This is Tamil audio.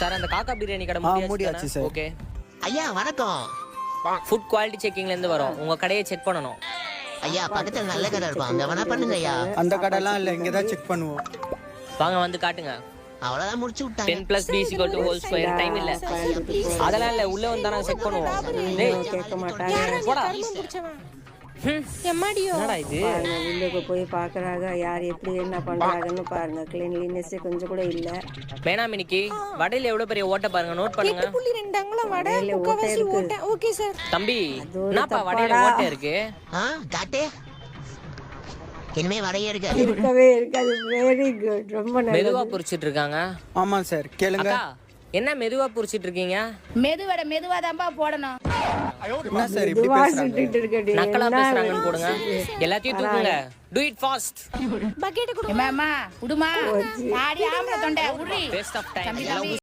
சார் அந்த காக்கா பிரியாணி கடை முடியாச்சு சார். ஓகே ஐயா வணக்கம். ஃபுட் குவாலிட்டி செக்கிங்ல இருந்து வரோம். உங்க கடையை செக் பண்ணனும். ஐயா பக்கத்துல நல்ல கடை இருக்கும், அங்க வேணா பண்ணுங்க ஐயா. அந்த கடைலாம் இல்ல, இங்க தான் செக் பண்ணுவோம். வாங்க வந்து காட்டுங்க. அவ்வளவுதான் முடிச்சு விட்டாங்க. 10 + b = whole square டைம் இல்ல. அதெல்லாம் இல்ல, உள்ள வந்தா நான் செக் பண்ணுவோம். டேய் கேட்க மாட்டாங்க. போடா. எம்மாடியோ என்னடா இது? பாருங்க, உள்ளுக்கு போய் பாக்குறாங்க யார் எப்படி என்ன பண்றாங்கன்னு பாருங்க. கிளீன்லினஸ் கொஞ்சம் கூட இல்ல. வேணாமினிக்கு வடையில எவ்வளவு பெரிய ஓட்டை பாருங்க, நோட் பண்ணுங்க. 8.2 அங்குலம் வடை, வடையில ஓட்டை முக்காவாசி இருக்கு. ஓட்டை. Okay sir. தம்பி அது ஒரு என்னப்பா வடையில தப்பாடா. ஓட்டை இருக்கு? காட்டு இனிமே வரையே இருக்கு. இருக்கவே இருக்காது. வெரி குட், ரொம்ப மெதுவா நல்லது. பொரிச்சிட்டு இருக்காங்க. ஆமா சார், கேளுங்க. அக்கா என்ன மெதுவா பொரிச்சிட்டு இருக்கீங்க? மெதுவடை மெதுவாதான்பா போடணும். என்ன சார் இப்படி இதுவா பேசுறாங்க? சுட்டுட்டு இருக்கடி. நக்கலா என்ன பேசுறாங்கன்னு போடுங்க. எல்லாத்தையும் தூக்குங்க. To it fast. பக்கெட் கொடு. ஏம்மா விடுமா, ஆடி ஆம்பளை தொண்டை உருளி. Waste of time. தம்பி, தம்பி.